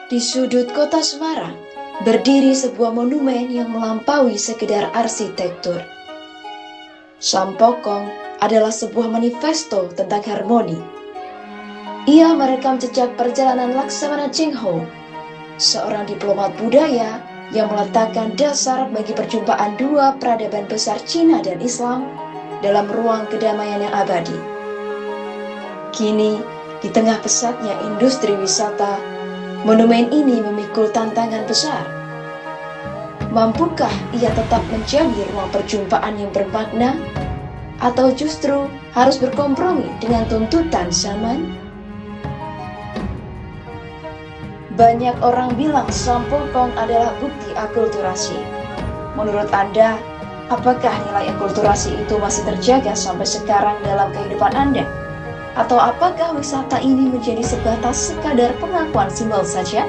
Di sudut kota Semarang, berdiri sebuah monumen yang melampaui sekedar arsitektur. Sampokong adalah sebuah manifesto tentang harmoni. Ia merekam jejak perjalanan Laksamana Cheng-ho, seorang diplomat budaya yang meletakkan dasar bagi perjumpaan dua peradaban besar Cina dan Islam dalam ruang kedamaian yang abadi. Kini, di tengah pesatnya industri wisata, monumen ini memikul tantangan besar. Mampukah ia tetap menjadi ruang perjumpaan yang bermakna, atau justru harus berkompromi dengan tuntutan zaman? Banyak orang bilang Sampokong adalah bukti akulturasi. Menurut Anda, apakah nilai akulturasi itu masih terjaga sampai sekarang dalam kehidupan Anda? Atau apakah wisata ini menjadi sebatas sekadar pengakuan simbol saja?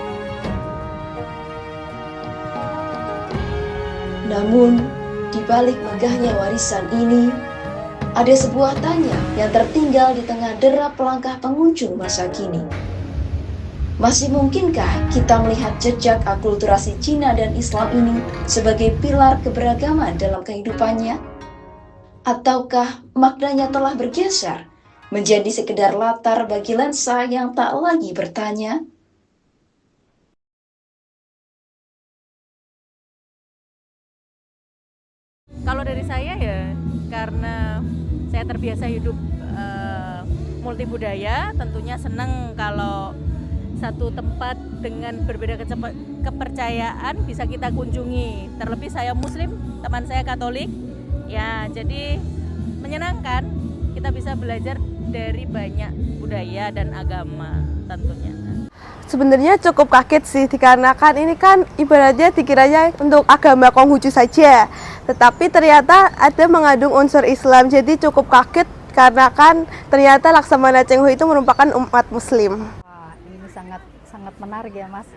Namun, di balik megahnya warisan ini, ada sebuah tanya yang tertinggal di tengah derap langkah pengunjung masa kini. Masih mungkinkah kita melihat jejak akulturasi Cina dan Islam ini sebagai pilar keberagaman dalam kehidupannya? Ataukah maknanya telah bergeser menjadi sekedar latar bagi lensa yang tak lagi bertanya? Kalau dari saya ya, karena saya terbiasa hidup multibudaya, tentunya senang kalau satu tempat dengan berbeda kepercayaan bisa kita kunjungi. Terlebih saya Muslim, teman saya Katolik, ya jadi menyenangkan. Kita bisa belajar dari banyak budaya dan agama tentunya. Sebenarnya cukup kaget sih, dikarenakan ini kan ibaratnya dikiranya untuk agama Konghucu saja, tetapi ternyata ada mengandung unsur Islam. Jadi cukup kaget karena kan ternyata Laksamana Cheng-ho itu merupakan umat Muslim. Wah, ini sangat menarik ya Mas.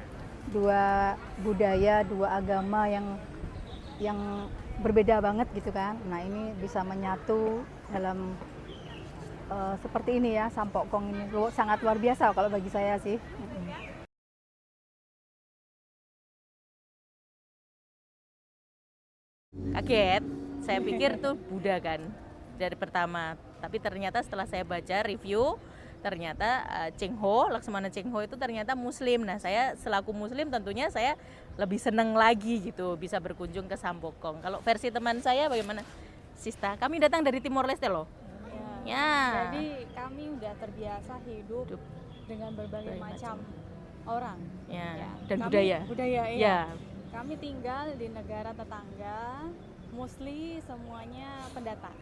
Dua budaya, dua agama yang berbeda banget gitu kan. Nah ini bisa menyatu dalam seperti ini ya, Sampokong ini sangat luar biasa kalau bagi saya sih. Kaget, saya pikir tuh Buddha kan dari pertama, tapi ternyata setelah saya baca review, ternyata Cheng-ho, Laksamana Cheng-ho itu ternyata Muslim. Nah saya selaku Muslim tentunya saya lebih senang lagi gitu bisa berkunjung ke Sampokong. Kalau versi teman saya bagaimana? Sista, kami datang dari Timor Leste loh. Ya. Jadi kami udah terbiasa hidup dengan berbagai macam orang. Ya. Dan kami, budaya. Budaya iya. Ya. Kami tinggal di negara tetangga, mostly semuanya pendatang.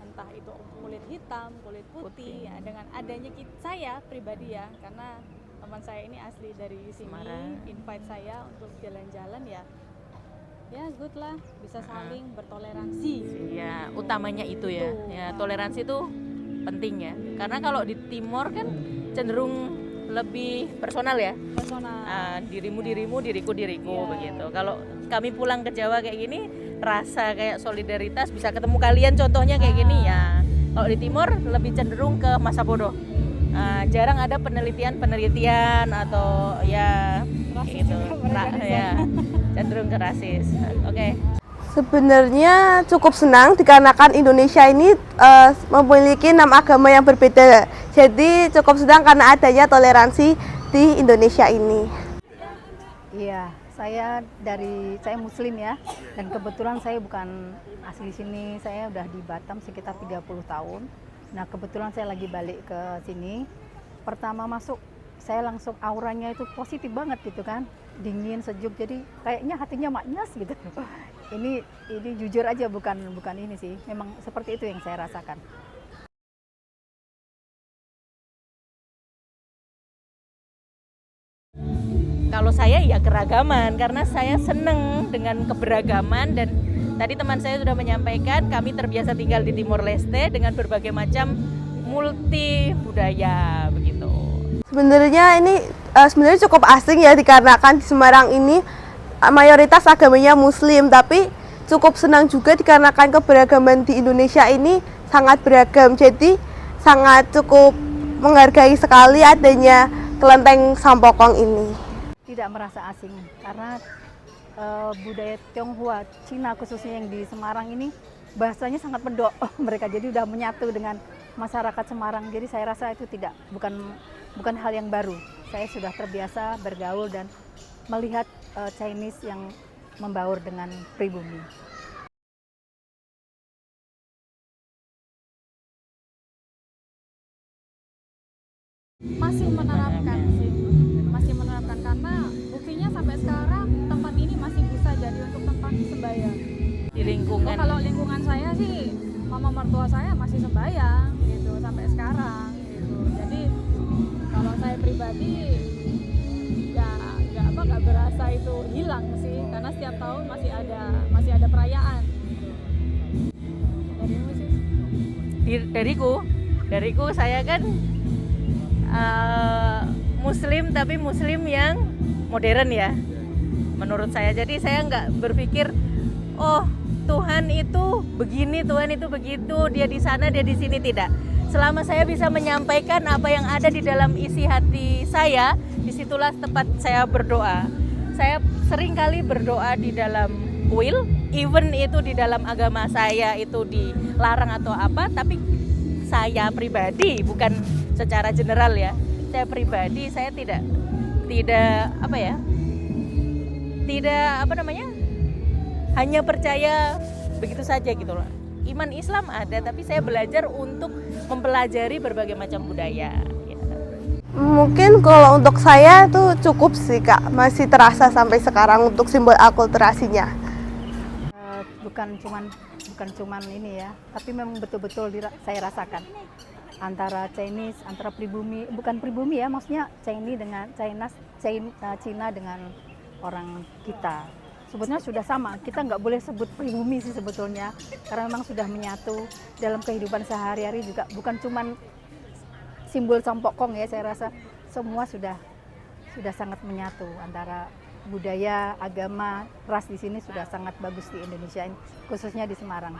Entah itu kulit hitam, kulit putih. Ya, dengan adanya saya pribadi ya, karena teman saya ini asli dari sini, Semarang. invite saya untuk jalan-jalan ya. Ya good lah, bisa saling bertoleransi. Ya, utamanya itu ya. Ya, toleransi itu penting ya. Karena kalau di Timor kan cenderung lebih personal ya. Personal. Dirimu, diriku begitu. Kalau kami pulang ke Jawa kayak gini, rasa kayak solidaritas, bisa ketemu kalian contohnya kayak gini ya. Kalau di Timor lebih cenderung ke masa bodoh. Jarang ada penelitian atau ya gitu. Ya, cenderung ke rasis. Oke. Sebenarnya cukup senang dikarenakan Indonesia ini memiliki 6 agama yang berbeda. Jadi cukup senang karena adanya toleransi di Indonesia ini. Iya, saya Muslim ya, dan kebetulan saya bukan asli sini. Saya udah di Batam sekitar 30 tahun. Nah kebetulan saya lagi balik ke sini. Pertama masuk saya langsung auranya itu positif banget gitu kan, dingin, sejuk, jadi kayaknya hatinya maknyas gitu. Ini jujur aja bukan ini sih, memang seperti itu yang saya rasakan. Kalau saya ya keragaman, karena saya seneng dengan keberagaman. Dan tadi teman saya sudah menyampaikan kami terbiasa tinggal di Timor Leste dengan berbagai macam multi budaya begitu. Sebenarnya ini sebenarnya cukup asing ya, dikarenakan di Semarang ini mayoritas agamanya Muslim, tapi cukup senang juga dikarenakan keberagaman di Indonesia ini sangat beragam. Jadi sangat cukup menghargai sekali adanya kelenteng Sampokong ini. tidak merasa asing karena budaya Tionghoa, Cina khususnya yang di Semarang ini bahasanya sangat medok mereka, jadi udah menyatu dengan masyarakat Semarang. Jadi saya rasa itu bukan hal yang baru. Saya sudah terbiasa bergaul dan melihat Chinese yang membaur dengan pribumi. Masih menerapkan sih, masih menerapkan karena buktinya sampai sekarang tempat ini masih bisa jadi untuk tempat sembahyang. Di lingkungan. Kalau lingkungan saya sih, mama mertua saya masih sembahyang gitu sampai sekarang gitu. Jadi kalau saya pribadi ya nggak berasa itu hilang sih, karena setiap tahun masih ada perayaan. Darimu sih? Dariku saya kan Muslim, tapi Muslim yang modern ya, menurut saya. Jadi saya nggak berpikir, oh Tuhan itu begini, Tuhan itu begitu, dia di sana, dia di sini, tidak. Selama saya bisa menyampaikan apa yang ada di dalam isi hati saya, disitulah tempat saya berdoa. Saya sering kali berdoa di dalam kuil, even itu di dalam agama saya itu dilarang atau apa, tapi saya pribadi, bukan secara general ya, saya pribadi saya tidak hanya percaya begitu saja gitu loh. Iman Islam ada, tapi saya belajar untuk mempelajari berbagai macam budaya. Mungkin kalau untuk saya tuh cukup sih Kak, masih terasa sampai sekarang untuk simbol akulturasinya. Bukan cuman ini ya, tapi memang betul-betul saya rasakan antara Chinese, antara pribumi, bukan pribumi ya, maksudnya Cina dengan orang kita. Sebetulnya sudah sama, kita nggak boleh sebut pribumi sih sebetulnya, karena memang sudah menyatu dalam kehidupan sehari-hari juga, bukan cuman simbol Sampokong ya, saya rasa semua sudah sangat menyatu antara budaya, agama, ras di sini sudah sangat bagus di Indonesia, khususnya di Semarang.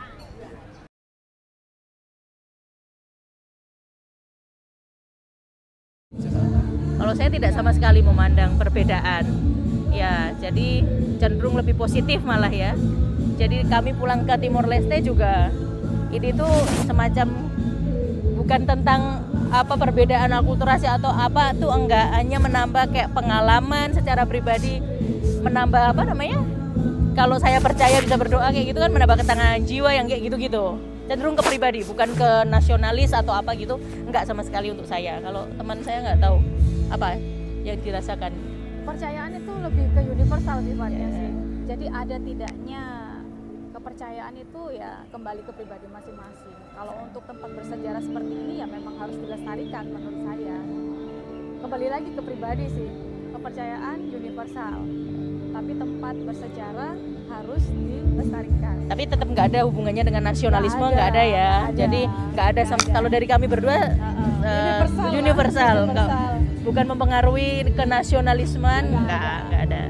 Kalau saya tidak sama sekali memandang perbedaan, ya jadi cenderung lebih positif malah ya. Jadi kami pulang ke Timor Leste juga, ini tuh semacam bukan tentang apa perbedaan akulturasi atau apa tuh, enggak, hanya menambah kayak pengalaman secara pribadi, menambah kalau saya percaya bisa berdoa kayak gitu kan, menambah ketenangan jiwa yang kayak gitu-gitu. Cenderung ke pribadi, bukan ke nasionalis atau apa gitu, enggak sama sekali untuk saya. Kalau teman saya nggak tahu apa yang dirasakan. Kepercayaan itu lebih ke universal sifatnya sih. Jadi ada tidaknya kepercayaan itu ya kembali ke pribadi masing-masing. Kalau untuk tempat bersejarah seperti ini ya memang harus dilestarikan menurut saya. Kembali lagi ke pribadi sih, kepercayaan universal. Tapi tempat bersejarah harus dilestarikan. Tapi tetap nggak ada hubungannya dengan nasionalisme, nggak ada ya. Jadi nggak ada kalau dari kami berdua universal. Bukan mempengaruhi ke nasionalisme, nggak ada.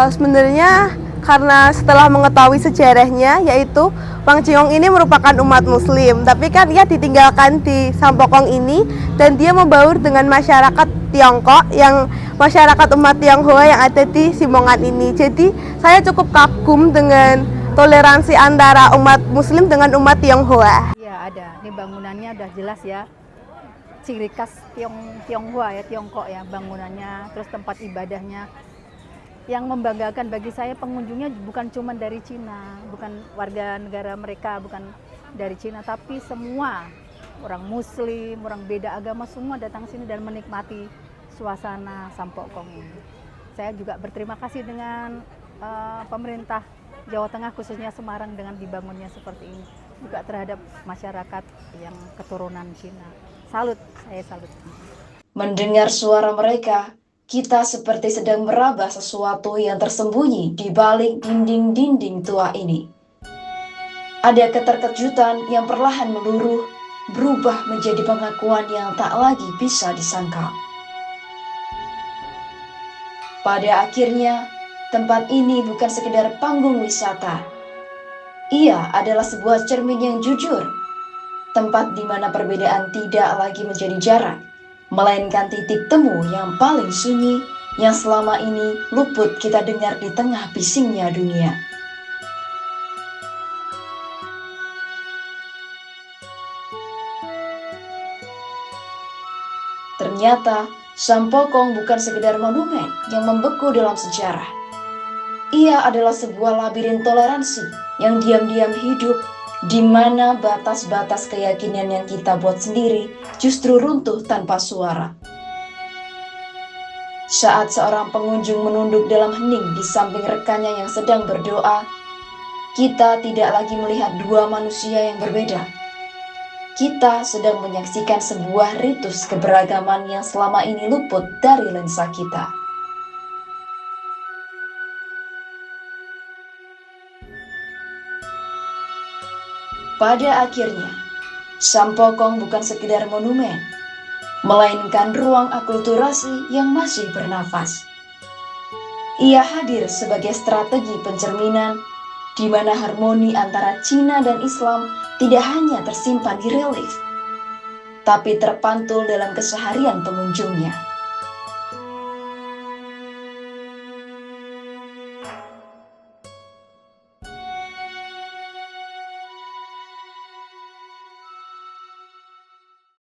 Sebenarnya karena setelah mengetahui sejarahnya, yaitu Wang Ciong ini merupakan umat Muslim, tapi kan ia ditinggalkan di Sampokong ini dan dia membaur dengan masyarakat Tiongkok, yang masyarakat umat Tionghoa yang ada di Simongan ini. Jadi saya cukup kagum dengan toleransi antara umat Muslim dengan umat Tionghoa. Iya ada, ini bangunannya udah jelas ya, ciri khas Tionghoa ya, Tiongkok ya bangunannya, terus tempat ibadahnya. Yang membanggakan bagi saya, pengunjungnya bukan cuma dari Cina, bukan warga negara mereka, bukan dari Cina, tapi semua orang Muslim, orang beda agama, semua datang sini dan menikmati suasana Sampokong ini. Saya juga berterima kasih dengan pemerintah Jawa Tengah, khususnya Semarang, dengan dibangunnya seperti ini, juga terhadap masyarakat yang keturunan Cina. Salut, saya salut. Mendengar suara mereka, kita seperti sedang meraba sesuatu yang tersembunyi di balik dinding-dinding tua ini. Ada keterkejutan yang perlahan meluruh, berubah menjadi pengakuan yang tak lagi bisa disangkal. Pada akhirnya, tempat ini bukan sekedar panggung wisata. Ia adalah sebuah cermin yang jujur, tempat di mana perbedaan tidak lagi menjadi jarak, melainkan titik temu yang paling sunyi yang selama ini luput kita dengar di tengah bisingnya dunia. Ternyata, Sampokong bukan sekedar monumen yang membeku dalam sejarah. Ia adalah sebuah labirin toleransi yang diam-diam hidup, di mana batas-batas keyakinan yang kita buat sendiri justru runtuh tanpa suara. Saat seorang pengunjung menunduk dalam hening di samping rekannya yang sedang berdoa, kita tidak lagi melihat dua manusia yang berbeda. Kita sedang menyaksikan sebuah ritus keberagaman yang selama ini luput dari lensa kita. Pada akhirnya, Sampokong bukan sekedar monumen, melainkan ruang akulturasi yang masih bernafas. Ia hadir sebagai strategi pencerminan di mana harmoni antara Cina dan Islam tidak hanya tersimpan di relief, tapi terpantul dalam keseharian pengunjungnya.